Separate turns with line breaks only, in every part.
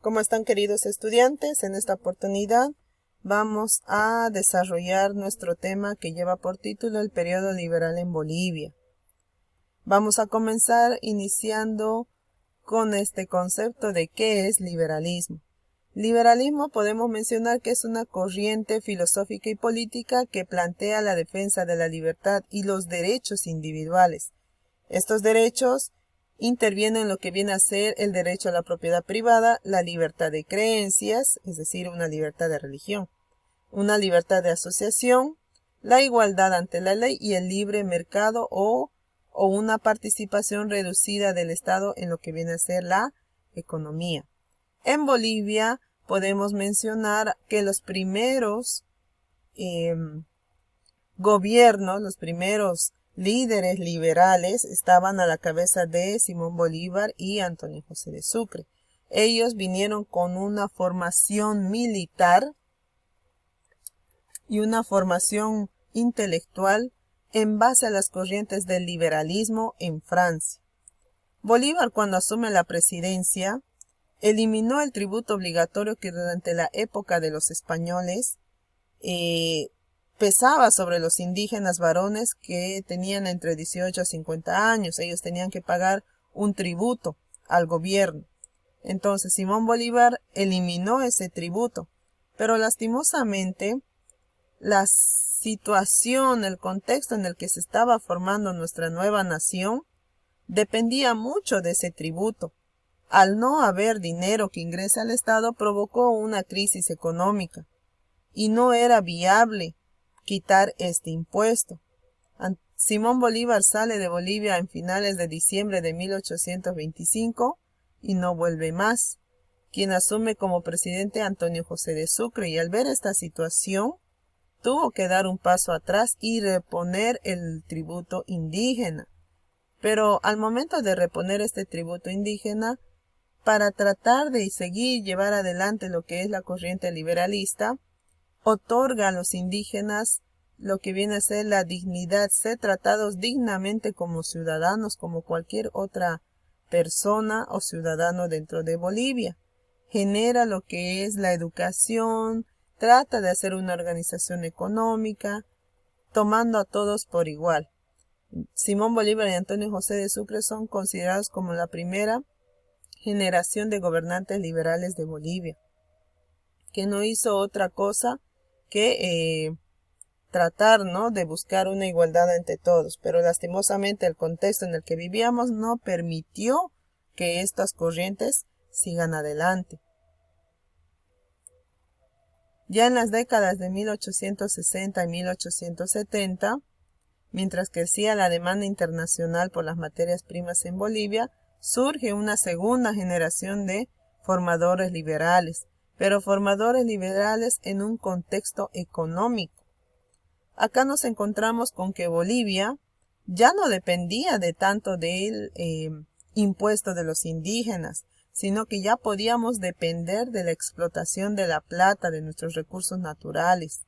¿Cómo están, queridos estudiantes? En esta oportunidad vamos a desarrollar nuestro tema que lleva por título el periodo liberal en Bolivia. Vamos a comenzar iniciando con este concepto de qué es liberalismo. Liberalismo podemos mencionar que es una corriente filosófica y política que plantea la defensa de la libertad y los derechos individuales. Estos derechos intervienen en lo que viene a ser el derecho a la propiedad privada, la libertad de creencias, es decir, una libertad de religión, una libertad de asociación, la igualdad ante la ley y el libre mercado o una participación reducida del Estado en lo que viene a ser la economía. En Bolivia podemos mencionar que los primeros gobiernos, los primeros líderes liberales estaban a la cabeza de Simón Bolívar y Antonio José de Sucre. Ellos vinieron con una formación militar y una formación intelectual en base a las corrientes del liberalismo en Francia. Bolívar, cuando asume la presidencia, eliminó el tributo obligatorio que durante la época de los españoles pesaba sobre los indígenas varones que tenían entre 18 a 50 años. Ellos tenían que pagar un tributo al gobierno. Entonces Simón Bolívar eliminó ese tributo, pero lastimosamente la situación, el contexto en el que se estaba formando nuestra nueva nación dependía mucho de ese tributo. Al no haber dinero que ingrese al Estado provocó una crisis económica y no era viable quitar este impuesto. Simón Bolívar sale de Bolivia en finales de diciembre de 1825 y no vuelve más. Quien asume como presidente Antonio José de Sucre, y al ver esta situación tuvo que dar un paso atrás y reponer el tributo indígena. Pero al momento de reponer este tributo indígena, para tratar de seguir llevar adelante lo que es la corriente liberalista, otorga a los indígenas lo que viene a ser la dignidad, ser tratados dignamente como ciudadanos, como cualquier otra persona o ciudadano dentro de Bolivia. Genera lo que es la educación, trata de hacer una organización económica, tomando a todos por igual. Simón Bolívar y Antonio José de Sucre son considerados como la primera generación de gobernantes liberales de Bolivia, que no hizo otra cosa que tratar, ¿no?, de buscar una igualdad entre todos, pero lastimosamente el contexto en el que vivíamos no permitió que estas corrientes sigan adelante. Ya en las décadas de 1860 y 1870, mientras crecía la demanda internacional por las materias primas en Bolivia, surge una segunda generación de formadores liberales, pero formadores liberales en un contexto económico. Acá nos encontramos con que Bolivia ya no dependía de tanto del impuesto de los indígenas, sino que ya podíamos depender de la explotación de la plata, de nuestros recursos naturales.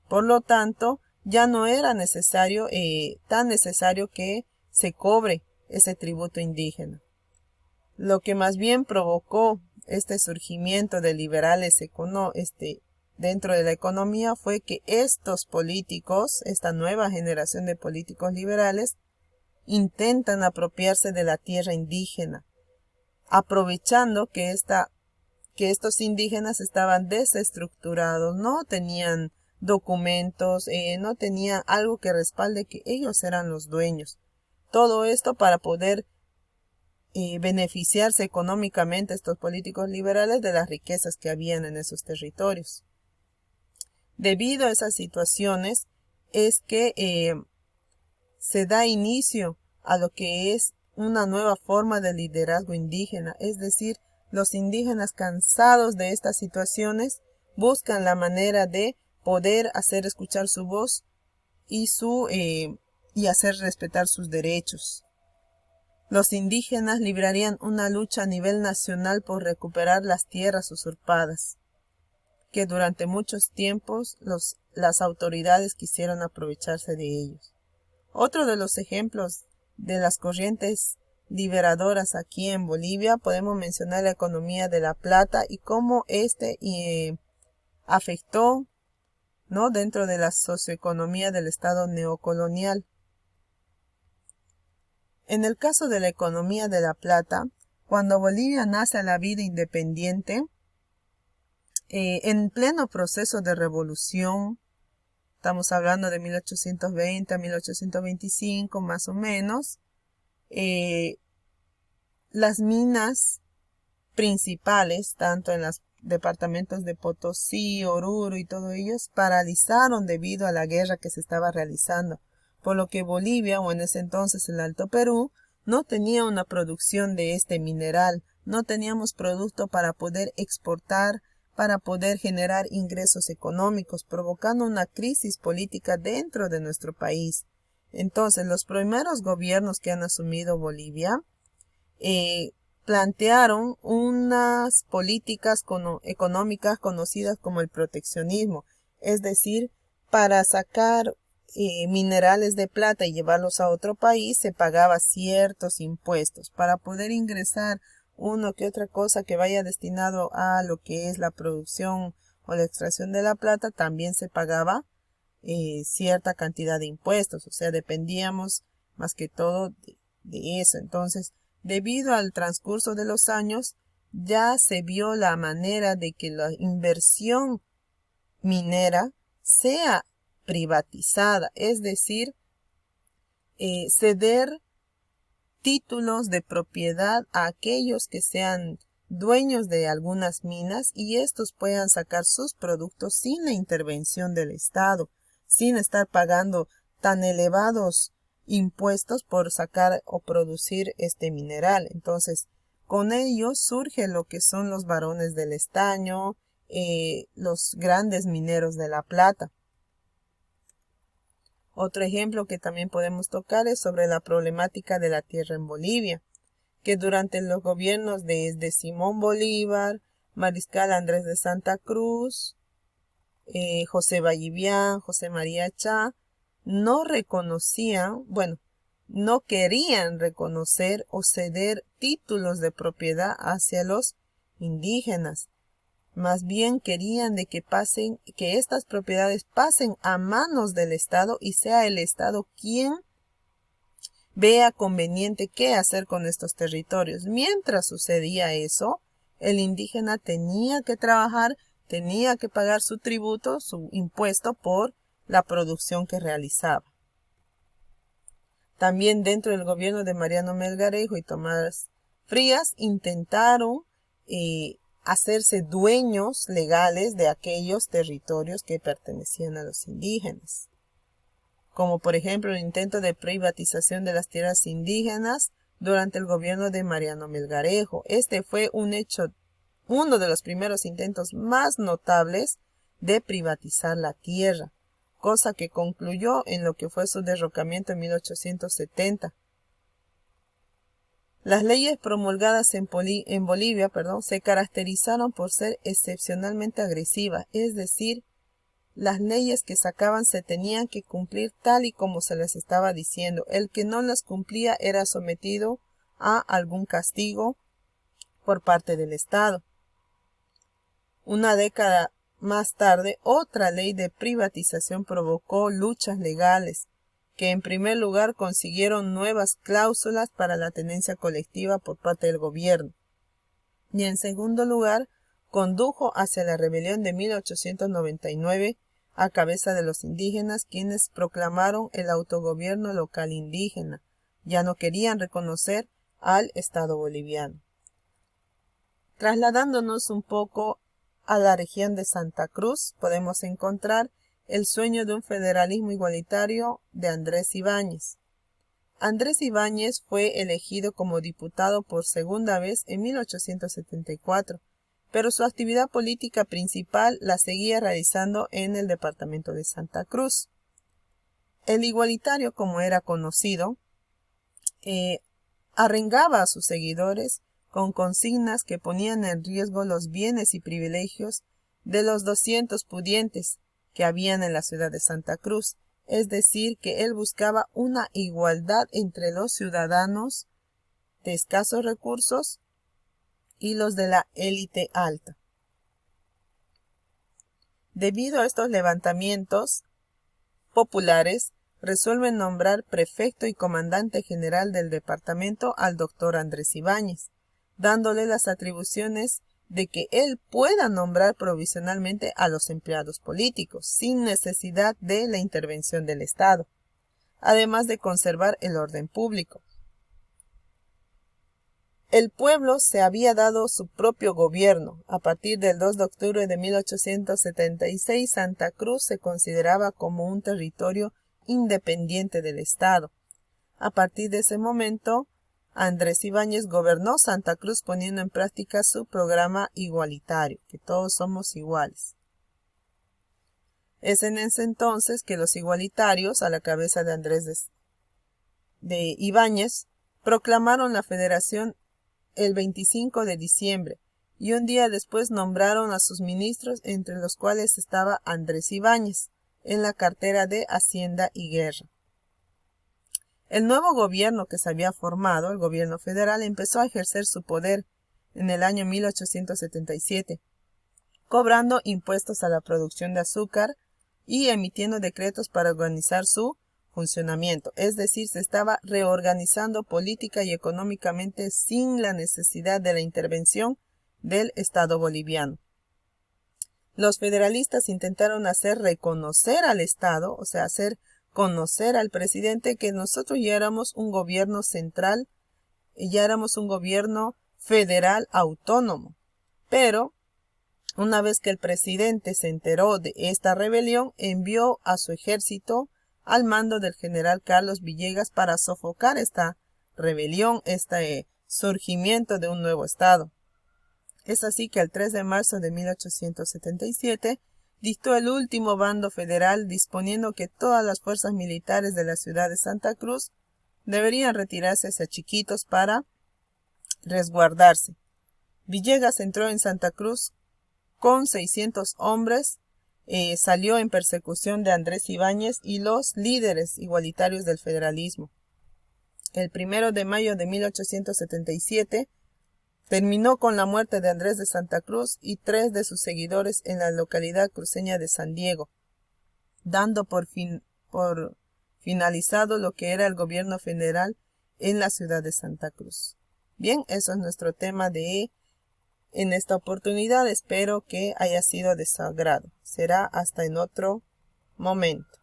Por lo tanto, ya no era necesario, tan necesario que se cobre ese tributo indígena. Lo que más bien provocó este surgimiento de liberales dentro de la economía fue que estos políticos, esta nueva generación de políticos liberales, intentan apropiarse de la tierra indígena, aprovechando que estos indígenas estaban desestructurados, no tenían documentos, no tenían algo que respalde que ellos eran los dueños. Todo esto para poder beneficiarse económicamente estos políticos liberales de las riquezas que habían en esos territorios. Debido a esas situaciones es que se da inicio a lo que es una nueva forma de liderazgo indígena, es decir, los indígenas cansados de estas situaciones buscan la manera de poder hacer escuchar su voz y hacer respetar sus derechos. Los indígenas librarían una lucha a nivel nacional por recuperar las tierras usurpadas, que durante muchos tiempos las autoridades quisieron aprovecharse de ellos. Otro de los ejemplos de las corrientes liberadoras aquí en Bolivia, podemos mencionar la economía de La Plata y cómo afectó, ¿no?, dentro de la socioeconomía del Estado neocolonial. En el caso de la economía de La Plata, cuando Bolivia nace a la vida independiente, en pleno proceso de revolución, estamos hablando de 1820 a 1825 más o menos, las minas principales, tanto en los departamentos de Potosí, Oruro y todo ellos, paralizaron debido a la guerra que se estaba realizando, por lo que Bolivia, o en ese entonces el Alto Perú, no tenía una producción de este mineral, no teníamos producto para poder exportar, para poder generar ingresos económicos, provocando una crisis política dentro de nuestro país. Entonces, los primeros gobiernos que han asumido Bolivia plantearon unas políticas económicas conocidas como el proteccionismo, es decir, para sacar minerales de plata y llevarlos a otro país se pagaba ciertos impuestos. Para poder ingresar uno que otra cosa que vaya destinado a lo que es la producción o la extracción de la plata, también se pagaba cierta cantidad de impuestos, o sea, dependíamos más que todo de eso. Entonces, debido al transcurso de los años, ya se vio la manera de que la inversión minera sea privatizada, es decir, ceder títulos de propiedad a aquellos que sean dueños de algunas minas y estos puedan sacar sus productos sin la intervención del Estado, sin estar pagando tan elevados impuestos por sacar o producir este mineral. Entonces, con ello surge lo que son los Barones del Estaño, los grandes mineros de La Plata. Otro ejemplo que también podemos tocar es sobre la problemática de la tierra en Bolivia, que durante los gobiernos de Simón Bolívar, Mariscal Andrés de Santa Cruz, José Vallivian, José María Chá, no reconocían, bueno, no querían reconocer o ceder títulos de propiedad hacia los indígenas. Más bien querían de que estas propiedades pasen a manos del Estado y sea el Estado quien vea conveniente qué hacer con estos territorios. Mientras sucedía eso, el indígena tenía que trabajar, tenía que pagar su tributo, su impuesto por la producción que realizaba. También dentro del gobierno de Mariano Melgarejo y Tomás Frías intentaron hacerse dueños legales de aquellos territorios que pertenecían a los indígenas, como por ejemplo el intento de privatización de las tierras indígenas durante el gobierno de Mariano Melgarejo. Este fue uno de los primeros intentos más notables de privatizar la tierra, cosa que concluyó en lo que fue su derrocamiento en 1870. Las leyes promulgadas en Bolivia, se caracterizaron por ser excepcionalmente agresivas, es decir, las leyes que sacaban se tenían que cumplir tal y como se les estaba diciendo. El que no las cumplía era sometido a algún castigo por parte del Estado. Una década más tarde, otra ley de privatización provocó luchas legales, que en primer lugar consiguieron nuevas cláusulas para la tenencia colectiva por parte del gobierno, y en segundo lugar condujo hacia la rebelión de 1899 a cabeza de los indígenas, quienes proclamaron el autogobierno local indígena. Ya no querían reconocer al Estado boliviano. Trasladándonos un poco a la región de Santa Cruz, podemos encontrar el sueño de un federalismo igualitario de Andrés Ibáñez. Andrés Ibáñez fue elegido como diputado por segunda vez en 1874, pero su actividad política principal la seguía realizando en el departamento de Santa Cruz. El igualitario, como era conocido, arengaba a sus seguidores con consignas que ponían en riesgo los bienes y privilegios de los 200 pudientes que habían en la ciudad de Santa Cruz, es decir, que él buscaba una igualdad entre los ciudadanos de escasos recursos y los de la élite alta. Debido a estos levantamientos populares, resuelven nombrar prefecto y comandante general del departamento al doctor Andrés Ibáñez, dándole las atribuciones de que él pueda nombrar provisionalmente a los empleados políticos, sin necesidad de la intervención del Estado, además de conservar el orden público. El pueblo se había dado su propio gobierno. A partir del 2 de octubre de 1876, Santa Cruz se consideraba como un territorio independiente del Estado. A partir de ese momento, Andrés Ibáñez gobernó Santa Cruz poniendo en práctica su programa igualitario, que todos somos iguales. Es en ese entonces que los igualitarios, a la cabeza de Andrés de Ibáñez, proclamaron la federación el 25 de diciembre y un día después nombraron a sus ministros, entre los cuales estaba Andrés Ibáñez, en la cartera de Hacienda y Guerra. El nuevo gobierno que se había formado, el gobierno federal, empezó a ejercer su poder en el año 1877, cobrando impuestos a la producción de azúcar y emitiendo decretos para organizar su funcionamiento, es decir, se estaba reorganizando política y económicamente sin la necesidad de la intervención del Estado boliviano. Los federalistas intentaron hacer reconocer al Estado, o sea, hacer conocer al presidente que nosotros ya éramos un gobierno central, ya éramos un gobierno federal autónomo. Pero, una vez que el presidente se enteró de esta rebelión, envió a su ejército al mando del general Carlos Villegas para sofocar esta rebelión, este surgimiento de un nuevo estado. Es así que el 3 de marzo de 1877 dictó el último bando federal disponiendo que todas las fuerzas militares de la ciudad de Santa Cruz deberían retirarse hacia Chiquitos para resguardarse. Villegas entró en Santa Cruz con 600 hombres, salió en persecución de Andrés Ibáñez y los líderes igualitarios del federalismo. El 1 de mayo de 1877 terminó con la muerte de Andrés de Santa Cruz y 3 de sus seguidores en la localidad cruceña de San Diego, dando por finalizado lo que era el gobierno federal en la ciudad de Santa Cruz. Bien, eso es nuestro tema en esta oportunidad. Espero que haya sido de su agrado. Será hasta en otro momento.